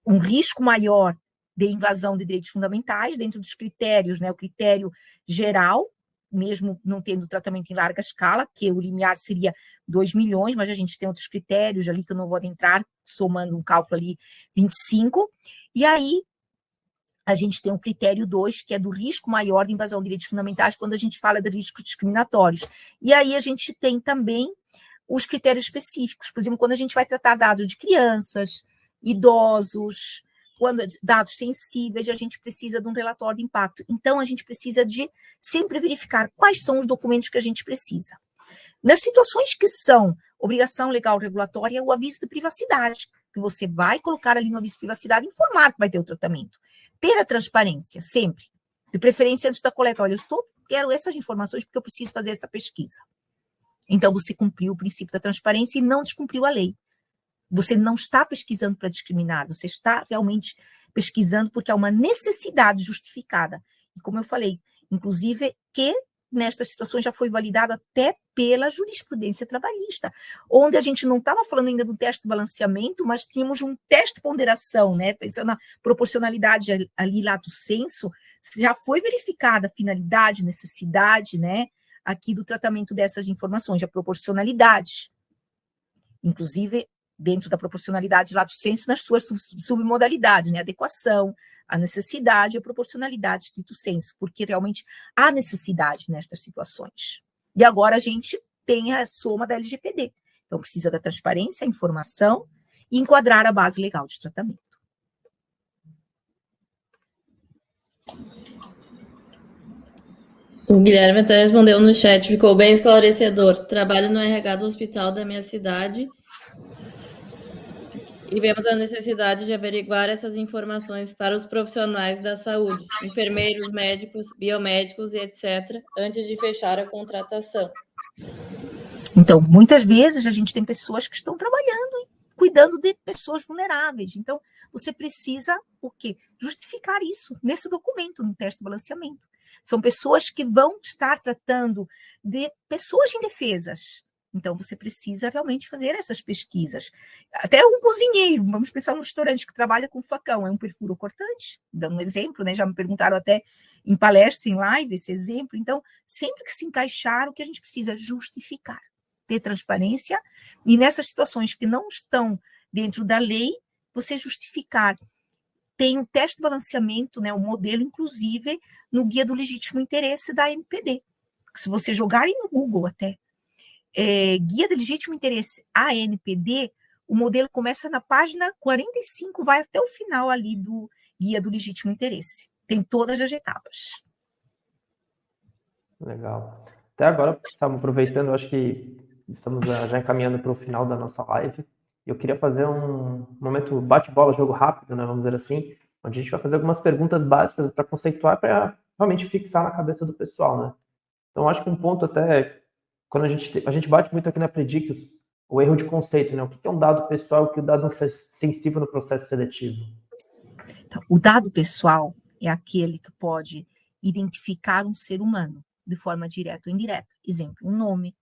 um risco maior de invasão de direitos fundamentais, dentro dos critérios, né, o critério geral, mesmo não tendo tratamento em larga escala, que o limiar seria 2 milhões, mas a gente tem outros critérios ali que eu não vou adentrar, somando um cálculo ali 25, e aí a gente tem o critério 2, que é do risco maior de invasão de direitos fundamentais, quando a gente fala de riscos discriminatórios. E aí a gente tem também os critérios específicos, por exemplo, quando a gente vai tratar dados de crianças, idosos, quando dados sensíveis, a gente precisa de um relatório de impacto. Então, a gente precisa de sempre verificar quais são os documentos que a gente precisa. Nas situações que são obrigação legal regulatória, é o aviso de privacidade, que você vai colocar ali no aviso de privacidade, informar que vai ter o tratamento. Ter a transparência, sempre. De preferência antes da coleta. Olha, quero essas informações porque eu preciso fazer essa pesquisa. Então, você cumpriu o princípio da transparência e não descumpriu a lei. Você não está pesquisando para discriminar, você está realmente pesquisando porque há uma necessidade justificada. E como eu falei, inclusive, que nestas situações já foi validado até pela jurisprudência trabalhista, onde a gente não estava falando ainda do teste de balanceamento, mas tínhamos um teste de ponderação, né? Pensando na proporcionalidade ali, lato sensu, já foi verificada a finalidade, necessidade, né? Aqui do tratamento dessas informações, a proporcionalidade. Inclusive, dentro da proporcionalidade lato sensu, nas suas submodalidades, né? Adequação, a necessidade e a proporcionalidade stricto sensu, porque realmente há necessidade nestas situações. E agora a gente tem a soma da LGPD. Então, precisa da transparência, informação e enquadrar a base legal de tratamento. O Guilherme até respondeu no chat, ficou bem esclarecedor. Trabalho no RH do hospital da minha cidade e vemos a necessidade de averiguar essas informações para os profissionais da saúde, enfermeiros, médicos, biomédicos e etc., antes de fechar a contratação. Então, muitas vezes a gente tem pessoas que estão trabalhando e cuidando de pessoas vulneráveis. Então, você precisa o quê? Justificar isso nesse documento, no teste de balanceamento. São pessoas que vão estar tratando de pessoas indefesas. Então, você precisa realmente fazer essas pesquisas. Até um cozinheiro, vamos pensar num restaurante que trabalha com facão, é um perfuro cortante, dando um exemplo, né? Já me perguntaram até em palestra, em live, esse exemplo. Então, sempre que se encaixar, o que a gente precisa justificar, ter transparência, e nessas situações que não estão dentro da lei, você justificar. Tem um teste de balanceamento, né, o modelo, inclusive, no Guia do Legítimo Interesse da ANPD. Se você jogarem no Google até, Guia de Legítimo Interesse ANPD, o modelo começa na página 45, vai até o final ali do Guia do Legítimo Interesse. Tem todas as etapas. Legal. Até agora, estamos aproveitando, acho que estamos já encaminhando para o final da nossa live. Eu queria fazer um momento bate-bola, jogo rápido, né, vamos dizer assim, onde a gente vai fazer algumas perguntas básicas para conceituar, para realmente fixar na cabeça do pessoal, né? Então, acho que um ponto até, quando a gente bate muito aqui na Predictus, o erro de conceito, né? O que é um dado pessoal e o que é um dado sensível no processo seletivo? Então, o dado pessoal é aquele que pode identificar um ser humano de forma direta ou indireta. Exemplo, um nome,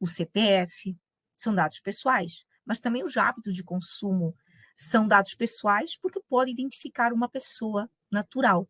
o CPF, são dados pessoais, mas também os hábitos de consumo são dados pessoais porque podem identificar uma pessoa natural.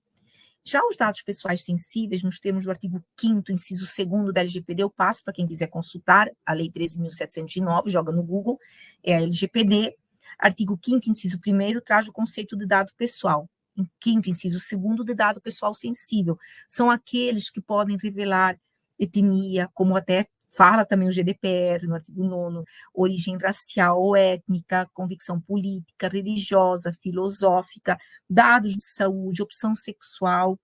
Já os dados pessoais sensíveis, nos termos do artigo 5º, inciso 2º da LGPD, eu passo para quem quiser consultar, a Lei 13.709, joga no Google, é a LGPD, artigo 5º, inciso 1º, traz o conceito de dado pessoal. Em 5º, inciso 2º, de dado pessoal sensível. São aqueles que podem revelar etnia, como até fala também o GDPR, no artigo 9º, origem racial ou étnica, convicção política, religiosa, filosófica, dados de saúde, opção sexual,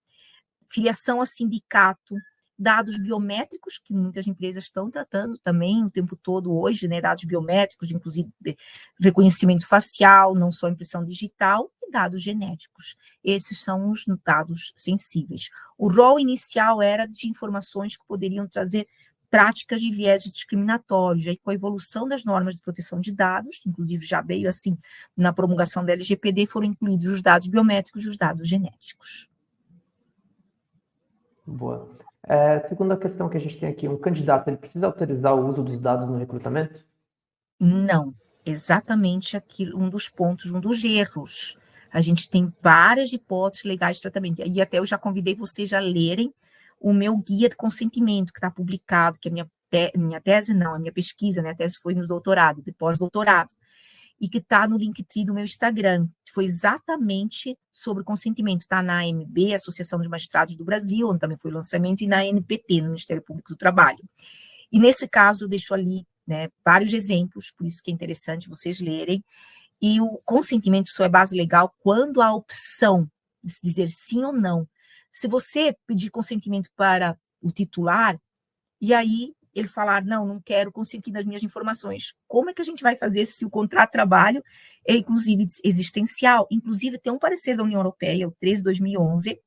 filiação a sindicato, dados biométricos, que muitas empresas estão tratando também o tempo todo hoje, né, dados biométricos, inclusive reconhecimento facial, não só impressão digital, e dados genéticos. Esses são os dados sensíveis. O rol inicial era de informações que poderiam trazer práticas de viés discriminatórios, aí com a evolução das normas de proteção de dados, inclusive já veio assim na promulgação da LGPD, foram incluídos os dados biométricos e os dados genéticos. Boa. Segunda questão que a gente tem aqui, um candidato, ele precisa autorizar o uso dos dados no recrutamento? Não, exatamente aquilo, um dos pontos, um dos erros. A gente tem várias hipóteses legais de tratamento, e até eu já convidei vocês a lerem o meu guia de consentimento, que está publicado, que é minha tese não, a minha pesquisa, né? A tese foi no doutorado, de pós-doutorado, e que está no Linktree do meu Instagram, que foi exatamente sobre consentimento, está na AMB, Associação dos Magistrados do Brasil, onde também foi o lançamento, e na ANPT, no Ministério Público do Trabalho. E nesse caso, eu deixo ali, né, vários exemplos, por isso que é interessante vocês lerem, e o consentimento só é base legal quando há a opção de se dizer sim ou não. Se você pedir consentimento para o titular, e aí ele falar, não quero consentir das minhas informações, como é que a gente vai fazer se o contrato de trabalho é, inclusive, existencial? Inclusive, tem um parecer da União Europeia, o 13 de 2011,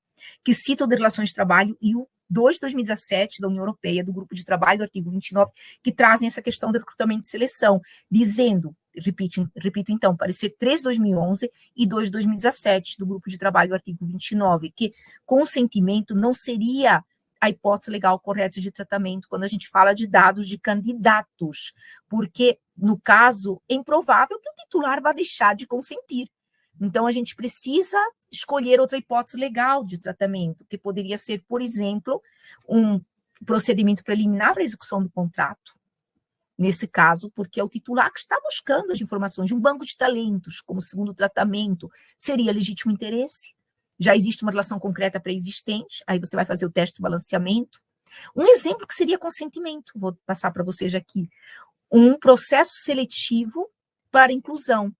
que cita o de relações de trabalho, e o 2 de 2017 da União Europeia, do Grupo de Trabalho, do artigo 29, que trazem essa questão do recrutamento e seleção, dizendo, repito então, parecer 3 de 2011 e 2 de 2017 do Grupo de Trabalho, do artigo 29, que consentimento não seria a hipótese legal correta de tratamento quando a gente fala de dados de candidatos, porque, no caso, é improvável que o titular vá deixar de consentir. Então, a gente precisa escolher outra hipótese legal de tratamento, que poderia ser, por exemplo, um procedimento preliminar para a execução do contrato. Nesse caso, porque é o titular que está buscando as informações de um banco de talentos, como segundo tratamento, seria legítimo interesse. Já existe uma relação concreta pré-existente, aí você vai fazer o teste de balanceamento. Um exemplo que seria consentimento, vou passar para vocês aqui, um processo seletivo para inclusão.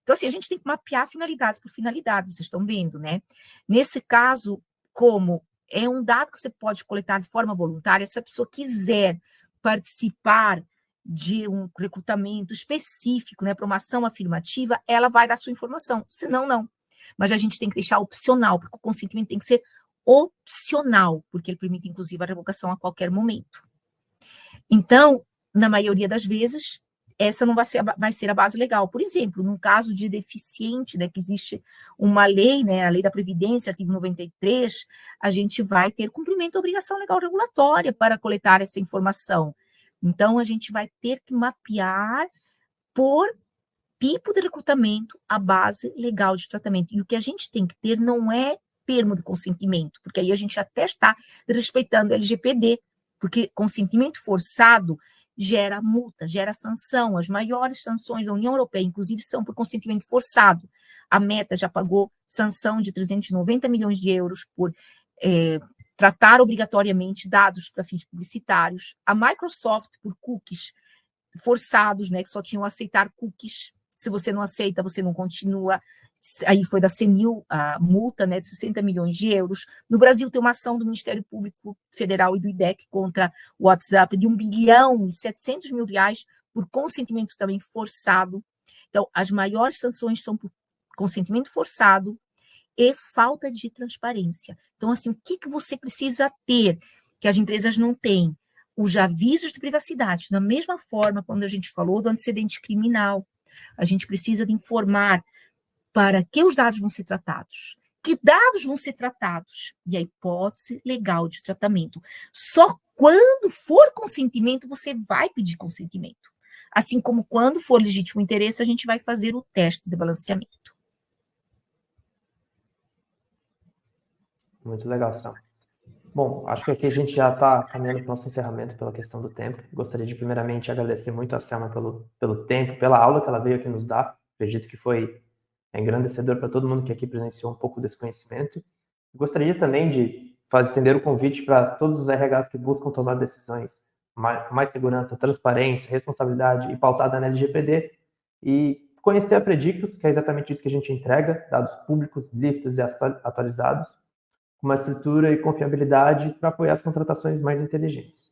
Então, assim, a gente tem que mapear finalidade por finalidade, vocês estão vendo, né? Nesse caso, como é um dado que você pode coletar de forma voluntária, se a pessoa quiser participar de um recrutamento específico, né, para uma ação afirmativa, ela vai dar sua informação, senão não. Mas a gente tem que deixar opcional, porque o consentimento tem que ser opcional, porque ele permite, inclusive, a revogação a qualquer momento. Então, na maioria das vezes, essa não vai ser a base legal. Por exemplo, num caso de deficiente, né, que existe uma lei, né, a Lei da Previdência, artigo 93, a gente vai ter cumprimento da obrigação legal regulatória para coletar essa informação. Então, a gente vai ter que mapear por tipo de recrutamento a base legal de tratamento. E o que a gente tem que ter não é termo de consentimento, porque aí a gente até está respeitando a LGPD, porque consentimento forçado gera multa, gera sanção. As maiores sanções da União Europeia, inclusive, são por consentimento forçado. A Meta já pagou sanção de 390 milhões de euros por tratar obrigatoriamente dados para fins publicitários. A Microsoft por cookies forçados, né, que só tinham a aceitar cookies. Se você não aceita, você não continua. Aí foi da CNIL a multa, né, de 60 milhões de euros. No Brasil tem uma ação do Ministério Público Federal e do IDEC contra o WhatsApp de 1 bilhão e 700 mil reais por consentimento também forçado. Então, as maiores sanções são por consentimento forçado e falta de transparência. Então, assim, o que você precisa ter que as empresas não têm? Os avisos de privacidade. Da mesma forma, quando a gente falou do antecedente criminal, a gente precisa de informar para que os dados vão ser tratados, que dados vão ser tratados, e a hipótese legal de tratamento. Só quando for consentimento, você vai pedir consentimento. Assim como quando for legítimo interesse, a gente vai fazer o teste de balanceamento. Muito legal, Sam. Bom, acho que aqui a gente já está caminhando para o nosso encerramento pela questão do tempo. Gostaria de, primeiramente, agradecer muito a Selma pelo tempo, pela aula que ela veio aqui nos dar. Acredito que foi engrandecedor para todo mundo que aqui presenciou um pouco desse conhecimento. Gostaria também de estender o convite para todos os RHs que buscam tomar decisões com mais segurança, transparência, responsabilidade e pautada na LGPD, e conhecer a Predictus, que é exatamente isso que a gente entrega, dados públicos, listos e atualizados, uma estrutura e confiabilidade para apoiar as contratações mais inteligentes.